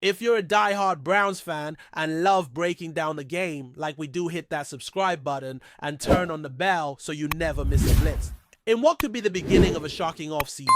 If you're a diehard Browns fan and love breaking down the game like we do, hit that subscribe button and turn on the bell so you never miss a blitz. In what could be the beginning of a shocking offseason,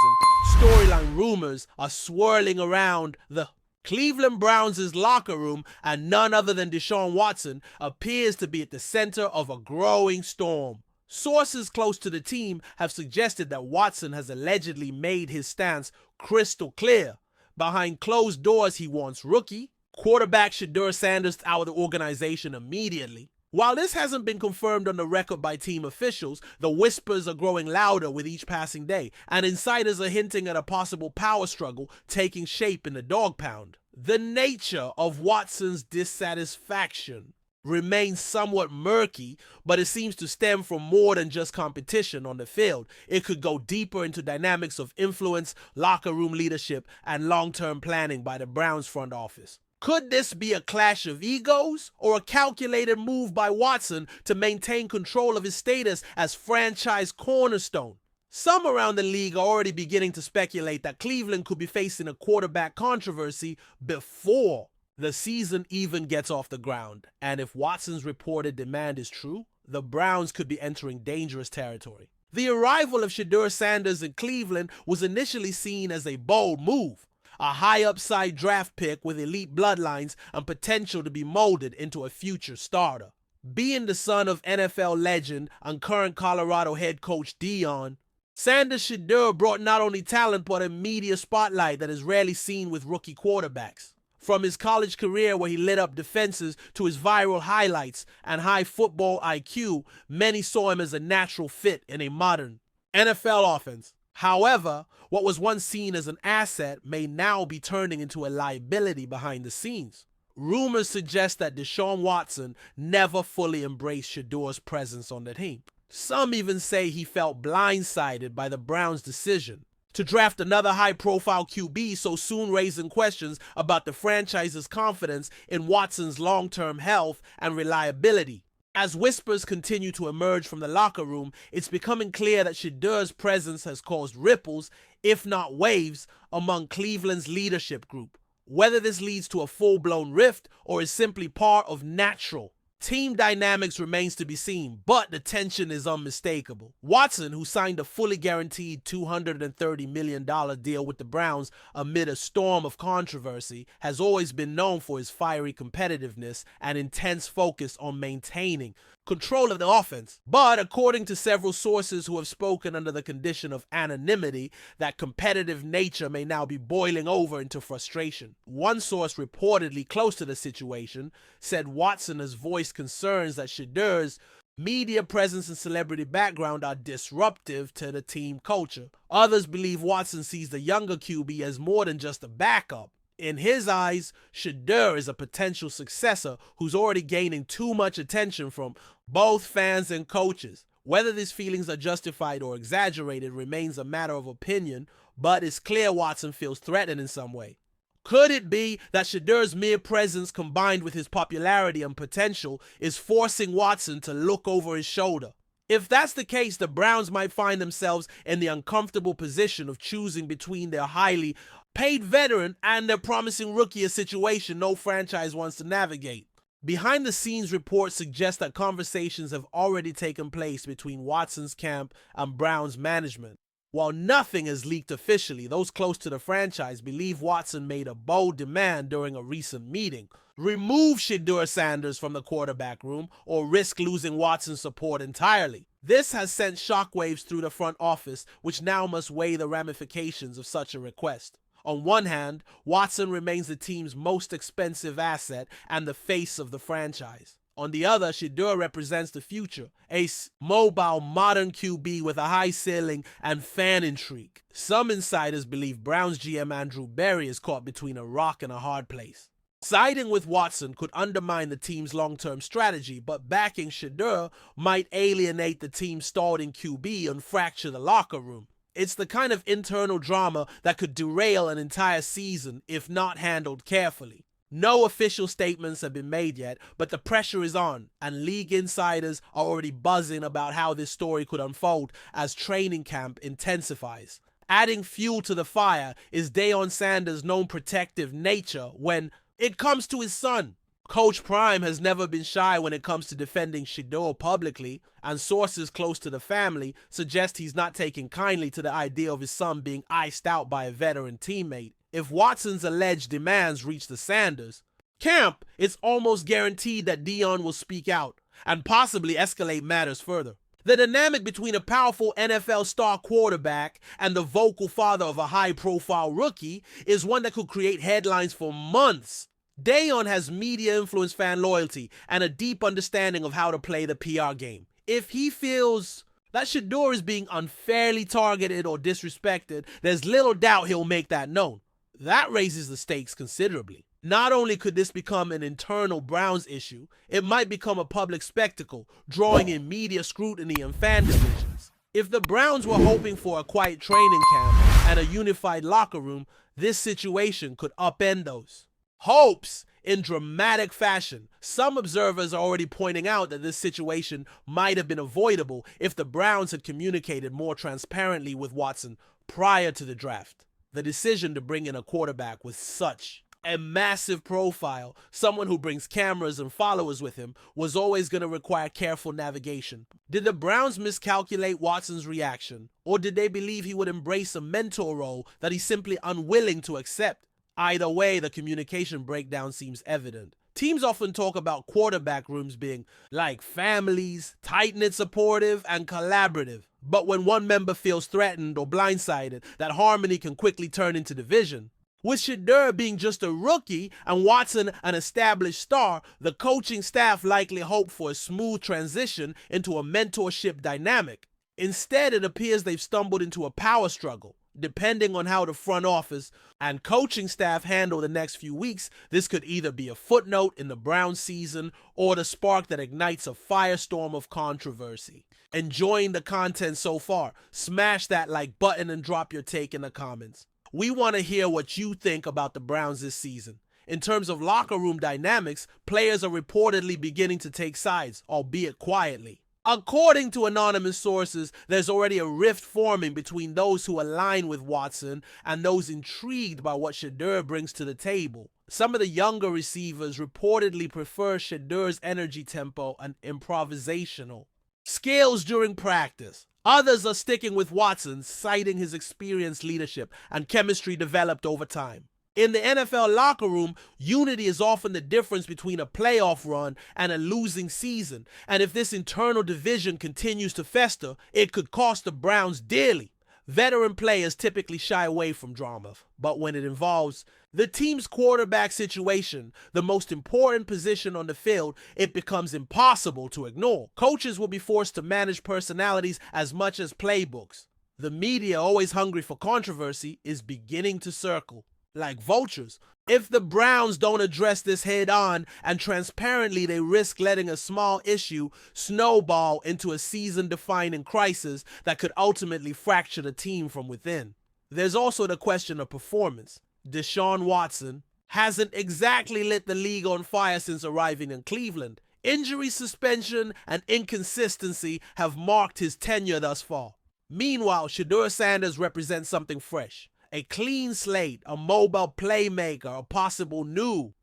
storyline rumors are swirling around the Cleveland Browns' locker room, and none other than Deshaun Watson appears to be at the center of a growing storm. Sources close to the team have suggested that Watson has allegedly made his stance crystal clear. Behind closed doors, he wants rookie quarterback SHEDEUR Sanders out of the organization immediately. While this hasn't been confirmed on the record by team officials, the whispers are growing louder with each passing day, and insiders are hinting at a possible power struggle taking shape in the Dawg Pound. The nature of Watson's dissatisfaction remains somewhat murky, but it seems to stem from more than just competition on the field. It could go deeper into dynamics of influence, locker room leadership, and long-term planning by the Browns front office. Could this be a clash of egos or a calculated move by Watson to maintain control of his status as franchise cornerstone? Some around the league are already beginning to speculate that Cleveland could be facing a quarterback controversy before the season even gets off the ground. And if Watson's reported demand is true, the Browns could be entering dangerous territory. The arrival of SHEDEUR Sanders in Cleveland was initially seen as a bold move, a high upside draft pick with elite bloodlines and potential to be molded into a future starter. Being the son of NFL legend and current Colorado head coach Deion, Sanders' SHEDEUR brought not only talent but a media spotlight that is rarely seen with rookie quarterbacks. From his college career where he lit up defenses to his viral highlights and high football IQ, many saw him as a natural fit in a modern NFL offense. However, what was once seen as an asset may now be turning into a liability behind the scenes. Rumors suggest that Deshaun Watson never fully embraced SHEDEUR's presence on the team. Some even say he felt blindsided by the Browns' decision to draft another high-profile QB so soon, raising questions about the franchise's confidence in Watson's long-term health and reliability. As whispers continue to emerge from the locker room, it's becoming clear that SHEDEUR's presence has caused ripples, if not waves, among Cleveland's leadership group. Whether this leads to a full-blown rift or is simply part of natural team dynamics remains to be seen, but the tension is unmistakable. Watson, who signed a fully guaranteed $230 million deal with the Browns amid a storm of controversy, has always been known for his fiery competitiveness and intense focus on maintaining control of the offense. But according to several sources who have spoken under the condition of anonymity, that competitive nature may now be boiling over into frustration. One source reportedly close to the situation said Watson has voiced concerns that SHEDEUR's media presence and celebrity background are disruptive to the team culture. Others believe Watson sees the younger QB as more than just a backup. In his eyes, SHEDEUR is a potential successor who's already gaining too much attention from both fans and coaches. Whether these feelings are justified or exaggerated remains a matter of opinion, but it's clear Watson feels threatened in some way. Could it be that SHEDEUR's mere presence combined with his popularity and potential is forcing Watson to look over his shoulder? If that's the case, the Browns might find themselves in the uncomfortable position of choosing between their highly paid veteran and their promising rookie, a situation no franchise wants to navigate. Behind the scenes reports suggest that conversations have already taken place between Watson's camp and Browns management. While nothing is leaked officially, those close to the franchise believe Watson made a bold demand during a recent meeting: remove SHEDEUR Sanders from the quarterback room or risk losing Watson's support entirely. This has sent shockwaves through the front office, which now must weigh the ramifications of such a request. On one hand, Watson remains the team's most expensive asset and the face of the franchise. On the other, SHEDEUR represents the future, a mobile, modern QB with a high ceiling and fan intrigue. Some insiders believe Browns GM Andrew Berry is caught between a rock and a hard place. Siding with Watson could undermine the team's long-term strategy, but backing SHEDEUR might alienate the team's starting QB and fracture the locker room. It's the kind of internal drama that could derail an entire season if not handled carefully. No official statements have been made yet, but the pressure is on, and league insiders are already buzzing about how this story could unfold as training camp intensifies. Adding fuel to the fire is Deion Sanders' known protective nature when it comes to his son. Coach Prime has never been shy when it comes to defending SHEDEUR publicly, and sources close to the family suggest he's not taking kindly to the idea of his son being iced out by a veteran teammate. If Watson's alleged demands reach the Sanders camp, it's almost guaranteed that Deion will speak out and possibly escalate matters further. The dynamic between a powerful NFL star quarterback and the vocal father of a high-profile rookie is one that could create headlines for months. Deion has media influence, fan loyalty, and a deep understanding of how to play the PR game. If he feels that SHEDEUR is being unfairly targeted or disrespected, there's little doubt he'll make that known. That raises the stakes considerably. Not only could this become an internal Browns issue, it might become a public spectacle, drawing in media scrutiny and fan divisions. If the Browns were hoping for a quiet training camp and a unified locker room, this situation could upend those hopes in dramatic fashion. Some observers are already pointing out that this situation might have been avoidable if the Browns had communicated more transparently with Watson prior to the draft. The decision to bring in a quarterback with such a massive profile, someone who brings cameras and followers with him, was always going to require careful navigation. Did the Browns miscalculate Watson's reaction, or did they believe he would embrace a mentor role that he's simply unwilling to accept? Either way, the communication breakdown seems evident. Teams often talk about quarterback rooms being like families, tight-knit, supportive, and collaborative. But when one member feels threatened or blindsided, that harmony can quickly turn into division. With SHEDEUR being just a rookie and Watson an established star, the coaching staff likely hoped for a smooth transition into a mentorship dynamic. Instead, it appears they've stumbled into a power struggle. Depending on how the front office and coaching staff handle the next few weeks, this could either be a footnote in the Browns season or the spark that ignites a firestorm of controversy. Enjoying the content so far? Smash that like button and drop your take in the comments. We want to hear what you think about the Browns this season. In terms of locker room dynamics, players are reportedly beginning to take sides, albeit quietly. According to anonymous sources, there's already a rift forming between those who align with Watson and those intrigued by what SHEDEUR brings to the table. Some of the younger receivers reportedly prefer SHEDEUR's energy tempo and improvisational skills during practice. Others are sticking with Watson, citing his experienced leadership and chemistry developed over time. In the NFL locker room, unity is often the difference between a playoff run and a losing season, and if this internal division continues to fester, it could cost the Browns dearly. Veteran players typically shy away from drama, but when it involves the team's quarterback situation, the most important position on the field, it becomes impossible to ignore. Coaches will be forced to manage personalities as much as playbooks. The media, always hungry for controversy, is beginning to circle like vultures. If the Browns don't address this head on and transparently, they risk letting a small issue snowball into a season-defining crisis that could ultimately fracture the team from within. There's also the question of performance. Deshaun Watson hasn't exactly lit the league on fire since arriving in Cleveland. Injury, suspension, and inconsistency have marked his tenure thus far. Meanwhile, SHEDEUR Sanders represents something fresh. A clean slate, a mobile playmaker, a possible new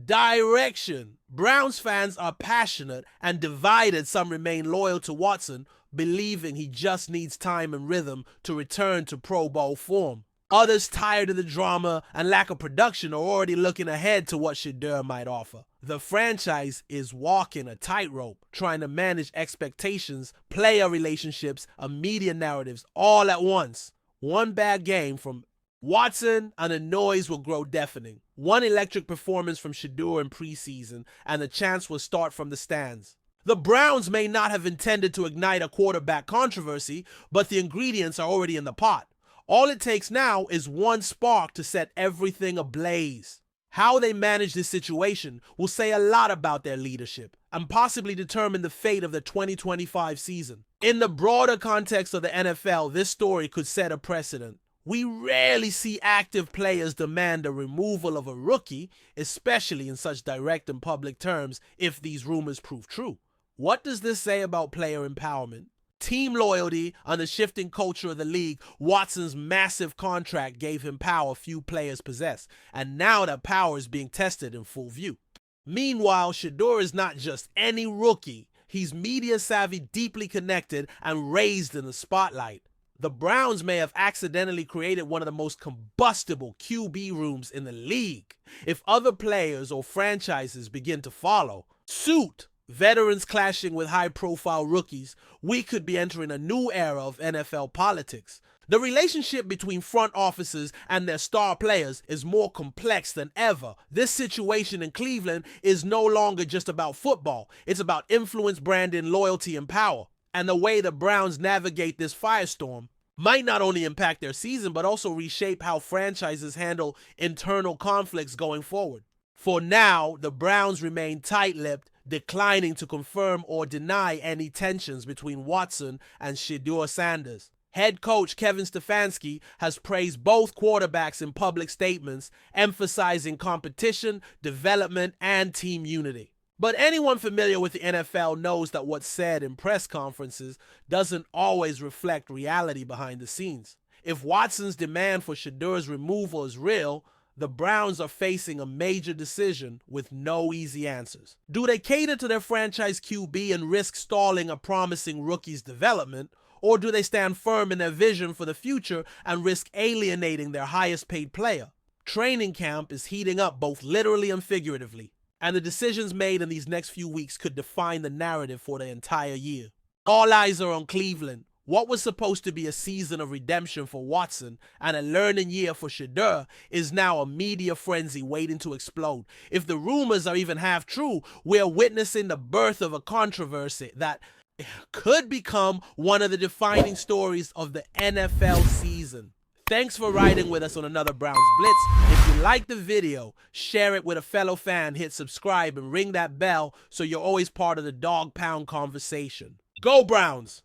direction. Browns fans are passionate and divided. Some remain loyal to Watson, believing he just needs time and rhythm to return to Pro Bowl form. Others, tired of the drama and lack of production, are already looking ahead to what SHEDEUR might offer. The franchise is walking a tightrope, trying to manage expectations, player relationships, and media narratives all at once. One bad game from Watson and the noise will grow deafening. One electric performance from SHEDEUR in preseason and the chance will start from the stands. The Browns may not have intended to ignite a quarterback controversy, but the ingredients are already in the pot. All it takes now is one spark to set everything ablaze. How they manage this situation will say a lot about their leadership and possibly determine the fate of the 2025 season. In the broader context of the NFL, this story could set a precedent. We rarely see active players demand the removal of a rookie, especially in such direct and public terms, if these rumors prove true. What does this say about player empowerment? Team loyalty and the shifting culture of the league, Watson's massive contract gave him power few players possess, and now that power is being tested in full view. Meanwhile, SHEDEUR is not just any rookie. He's media savvy, deeply connected, and raised in the spotlight. The Browns may have accidentally created one of the most combustible QB rooms in the league. If other players or franchises begin to follow suit, veterans clashing with high-profile rookies, we could be entering a new era of NFL politics. The relationship between front offices and their star players is more complex than ever. This situation in Cleveland is no longer just about football. It's about influence, branding, loyalty, and power. And the way the Browns navigate this firestorm might not only impact their season, but also reshape how franchises handle internal conflicts going forward. For now, the Browns remain tight-lipped, declining to confirm or deny any tensions between Watson and SHEDEUR Sanders. Head coach Kevin Stefanski has praised both quarterbacks in public statements, emphasizing competition, development, and team unity. But anyone familiar with the NFL knows that what's said in press conferences doesn't always reflect reality behind the scenes. If Watson's demand for SHEDEUR's removal is real, the Browns are facing a major decision with no easy answers. Do they cater to their franchise QB and risk stalling a promising rookie's development, or do they stand firm in their vision for the future and risk alienating their highest paid player? Training camp is heating up both literally and figuratively, and the decisions made in these next few weeks could define the narrative for the entire year. All eyes are on Cleveland. What was supposed to be a season of redemption for Watson and a learning year for SHEDEUR is now a media frenzy waiting to explode. If the rumors are even half true, we're witnessing the birth of a controversy that could become one of the defining stories of the NFL season. Thanks for riding with us on another Browns Blitz. If you liked the video, share it with a fellow fan, hit subscribe, and ring that bell so you're always part of the Dawg Pound conversation. Go Browns!